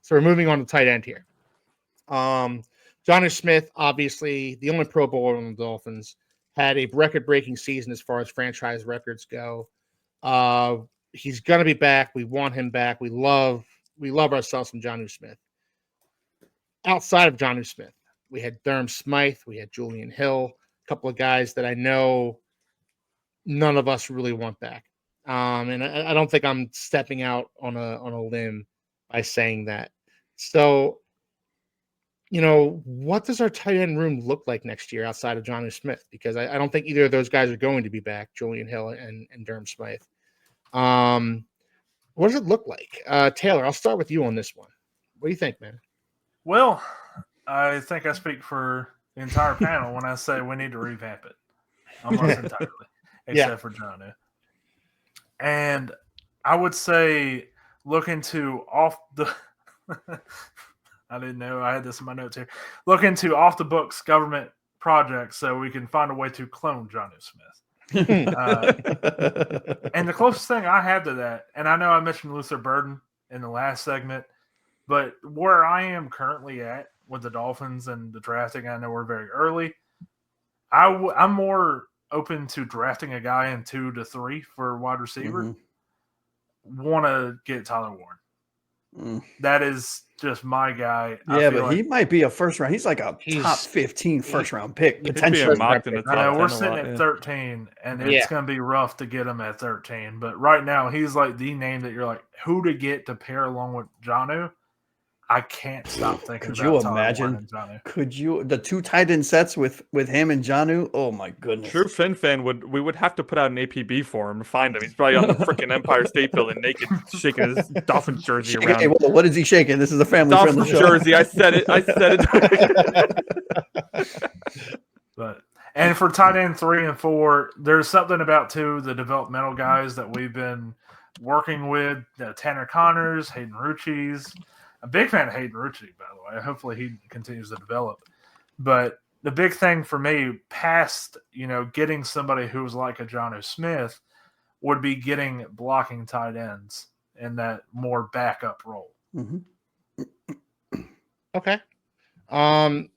So we're moving on to tight end here. Jonnu Smith, obviously the only Pro Bowler on the Dolphins, had a record-breaking season as far as franchise records go. He's gonna be back. We want him back. We love ourselves some Jonnu Smith. Outside of Jonnu Smith, we had Durham Smythe, we had Julian Hill, a couple of guys that I know none of us really want back. And I don't think I'm stepping out on a limb by saying that. So, what does our tight end room look like next year outside of Jonnu Smith? Because I don't think either of those guys are going to be back, Julian Hill and Durham Smythe. What does it look like? Taylor, I'll start with you on this one. What do you think, man? Well, I think I speak for the entire panel when I say we need to revamp it. Almost entirely, except for Jonnu. And I would say look into off the I didn't know I had this in my notes here. Look into off the books government projects so we can find a way to clone Jonnu Smith. And the closest thing I have to that, and I know I mentioned Luther Burden in the last segment, but where I am currently at with the Dolphins and the drafting, I know we're very early. I'm more open to drafting a guy in 2 to 3 for wide receiver. Want to get Tyler Warren. That is just my guy. Yeah, but he might be a first round. He's like a top 15 first round pick potentially. Mocked in the top I know 10 we're sitting at 13, and it's going to be rough to get him at 13. But right now, he's like the name that you're like, who to get to pair along with Jonnu. I can't stop thinking. Could you imagine? Could you the 2 tight end sets with him and Jonnu? Oh my goodness! True Fin fan would have to put out an APB for him to find him. He's probably on the freaking Empire State Building, naked, shaking his Dolphins jersey around. Hey, what is he shaking? This is a family-friendly show. Jersey. I said it. And for tight end 3 and 4, there's something about the developmental guys that we've been working with. Tanner Connors, Hayden Ruchis. A big fan of Hayden Rucci, by the way. Hopefully he continues to develop. But the big thing for me, past getting somebody who's like a Jonnu Smith, would be getting blocking tight ends in that more backup role. Okay. I'm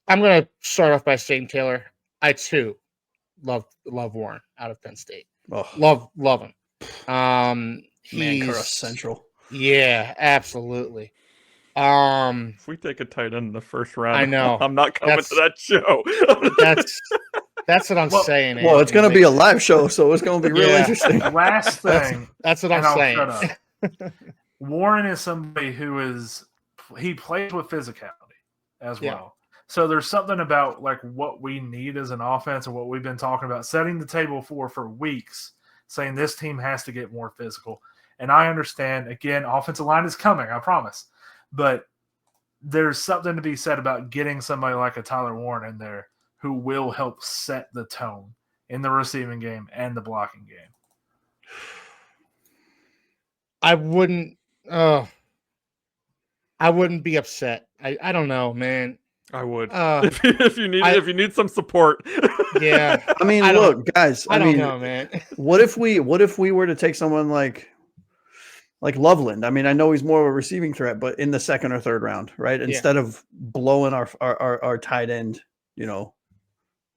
going to start off by saying, Taylor, I too love Warren out of Penn State. Oh. Love him. Mancurus Central. Yeah, absolutely. If we take a tight end in the first round, I know I'm not coming to that show. that's what I'm saying. Well, it's going to be a live show, so it's going to be real interesting. Last thing, that's what I'm saying. Warren is somebody he plays with physicality as well. So there's something about like what we need as an offense and what we've been talking about, setting the table for weeks, saying this team has to get more physical. And I understand, again, offensive line is coming, I promise. But there's something to be said about getting somebody like a Tyler Warren in there who will help set the tone in the receiving game and the blocking game. I wouldn't be upset. I don't know, man. I would. If you need some support. Yeah. I mean, look, guys. I don't know, man. What if we were to take someone like Loveland? I mean, I know he's more of a receiving threat, but in the 2nd or 3rd round, right? Instead of blowing our tight end,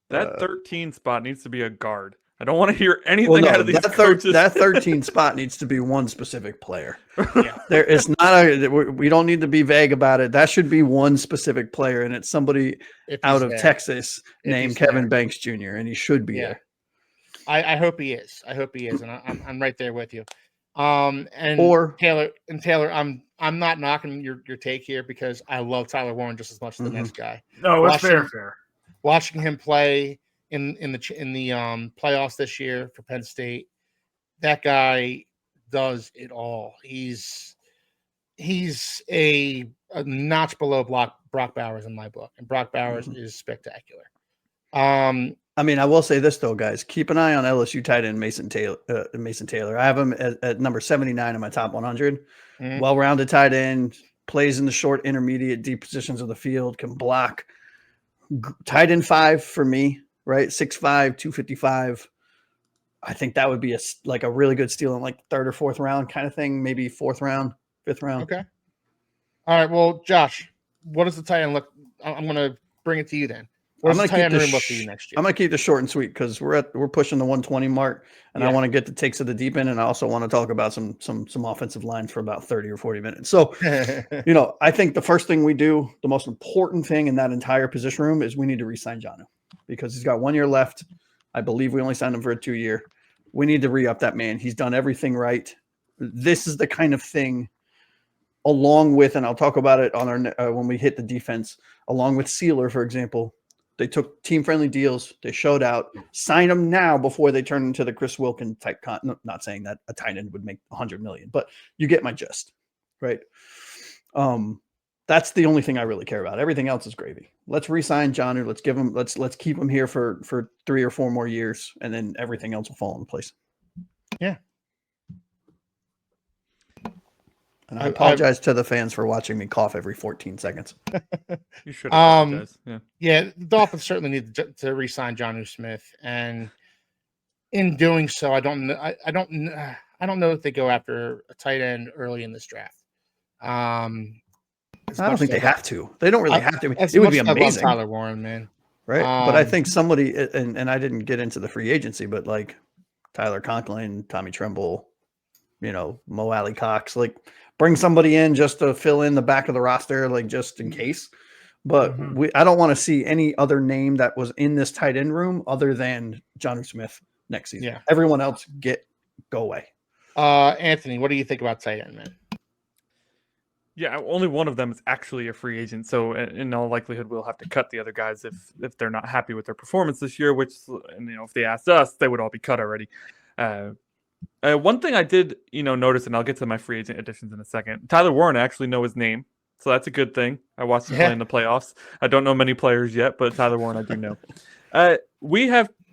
that 13 spot needs to be a guard. I don't want to hear anything out of these coaches. That 13 spot needs to be one specific player. It's not we don't need to be vague about it. That should be one specific player, and it's somebody out of Texas named Kevin Banks Jr., and he should be there. I hope he is. And I'm right there with you. And Taylor, I'm not knocking your take here because I love Tyler Warren just as much as the next guy. No, it's fair. Watching him play in the playoffs this year for Penn State, that guy does it all. He's a notch below Brock Bowers in my book, and Brock Bowers is spectacular. I mean, I will say this though, guys. Keep an eye on LSU tight end Mason Taylor. I have him at number 79 in my top 100. Well-rounded tight end, plays in the short, intermediate, deep positions of the field, can block. Tight end 5 for me, right? 6'5", 255. I think that would be a really good steal in like 3rd or 4th round kind of thing. Maybe 4th round, 5th round. Okay. All right. Well, Josh, what does the tight end look? I'm going to bring it to you then. What does the tight end room look for you next year? I'm going to keep this short and sweet because we're pushing the 120 mark, and I want to get the takes of the deep end, and I also want to talk about some offensive lines for about 30 or 40 minutes. So, I think the first thing we do, the most important thing in that entire position room, is we need to re-sign Jonnu because he's got 1 year left. I believe we only signed him for a 2 year. We need to re-up that man. He's done everything right. This is the kind of thing, along with, and I'll talk about it on our when we hit the defense, along with Sealer, for example. They took team-friendly deals. They showed out. Sign them now before they turn into the Chris Wilkin type. Not saying that a tight end would make $100 million, but you get my gist, right? That's the only thing I really care about. Everything else is gravy. Let's re-sign Jonnu. Let's give him. Let's keep him here for 3 or 4 more years, and then everything else will fall into place. Yeah. And I apologize to the fans for watching me cough every 14 seconds. You should apologize. Yeah, the Dolphins certainly need to re-sign Jonnu Smith, and in doing so, I don't know if they go after a tight end early in this draft. I don't think they have to. They don't really have to. It would be amazing. I love Tyler Warren, man. Right, but I think somebody, and I didn't get into the free agency, but like Tyler Conklin, Tommy Tremble, Mo Alley Cox, like bring somebody in just to fill in the back of the roster, like just in case. But I don't want to see any other name that was in this tight end room other than Jonnu Smith next season. Yeah. Everyone else go away. Anthony, what do you think about tight end, man? Yeah, only one of them is actually a free agent, so in all likelihood we'll have to cut the other guys if they're not happy with their performance this year. Which, if they asked us, they would all be cut already. One thing I did, notice, and I'll get to my free agent additions in a second. Tyler Warren, I actually know his name, so that's a good thing. I watched him play in the playoffs. I don't know many players yet, but Tyler Warren I do know.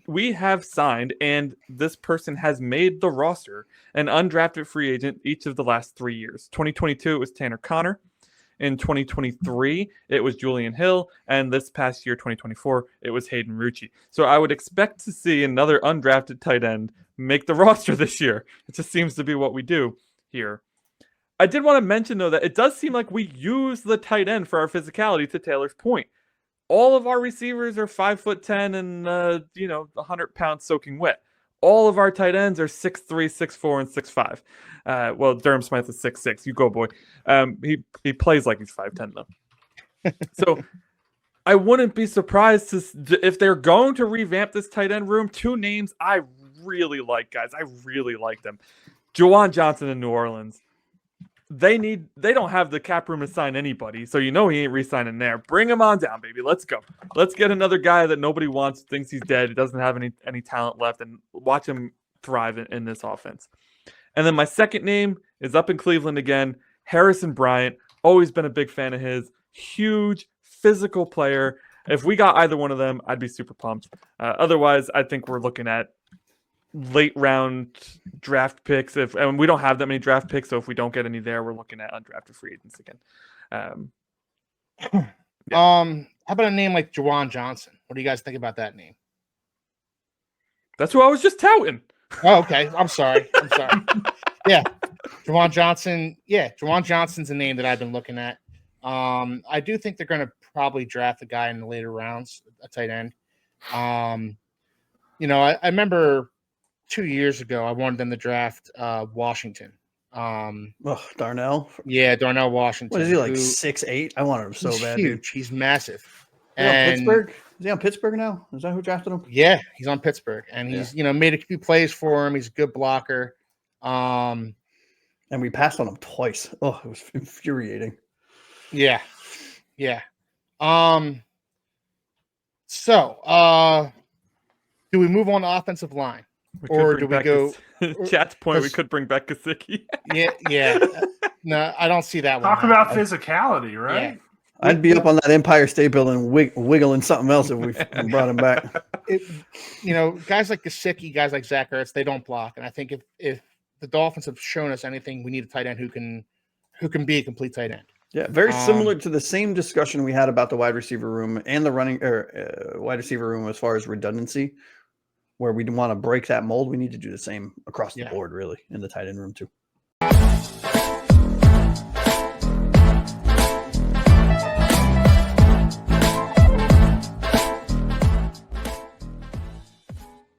We have signed, and this person has made the roster, an undrafted free agent each of the last 3 years. 2022, it was Tanner Connor. In 2023, it was Julian Hill. And this past year, 2024, it was Hayden Rucci. So I would expect to see another undrafted tight end make the roster this year. It just seems to be what we do here. I did want to mention, though, that it does seem like we use the tight end for our physicality, to Taylor's point. All of our receivers are 5'10" and 100 pounds soaking wet. All of our tight ends are 6'3", 6'4", and 6'5". Well, Durham Smythe is 6'6". You go, boy. He plays like he's 5'10", though. So I wouldn't be surprised if they're going to revamp this tight end room. 2 names I really like, guys. I really like them. Juwan Johnson in New Orleans. They don't have the cap room to sign anybody, so he ain't re-signing there. Bring him on down, baby. Let's go. Let's get another guy that nobody wants, thinks he's dead, doesn't have any talent left, and watch him thrive in this offense. And then my second name is up in Cleveland again, Harrison Bryant. Always been a big fan of his. Huge physical player. If we got either one of them, I'd be super pumped. Otherwise, I think we're looking at late round draft picks, and we don't have that many draft picks, so if we don't get any there, we're looking at undrafted free agents again. How about a name like Juwan Johnson? What do you guys think about that name? That's who I was just touting. Oh, okay. I'm sorry. Yeah, Juwan Johnson. Yeah, Juwan Johnson's a name that I've been looking at. I do think they're going to probably draft a guy in the later rounds, a tight end. I remember 2 years ago, I wanted them to draft Washington. Darnell? Yeah, Darnell Washington. What is he, like 6'8"? I wanted him so bad, huge. dude. He's massive. Pittsburgh? Is he on Pittsburgh now? Is that who drafted him? Yeah, he's on Pittsburgh. And he's, made a few plays for him. He's a good blocker. And we passed on him twice. Oh, it was infuriating. Yeah. So, do we move on to offensive line? Or do we go? Chat's point, we could bring back Gesicki. yeah. No, I don't see that one. Talk about physicality, right? Yeah. I'd be up on that Empire State Building wiggling something else if we brought him back. Guys like Gesicki, guys like Zach Ertz, they don't block. And I think if the Dolphins have shown us anything, we need a tight end who can be a complete tight end. Yeah, very similar to the same discussion we had about the wide receiver room and the wide receiver room as far as redundancy, where we want to break that mold. We need to do the same across the board, really, in the tight end room too.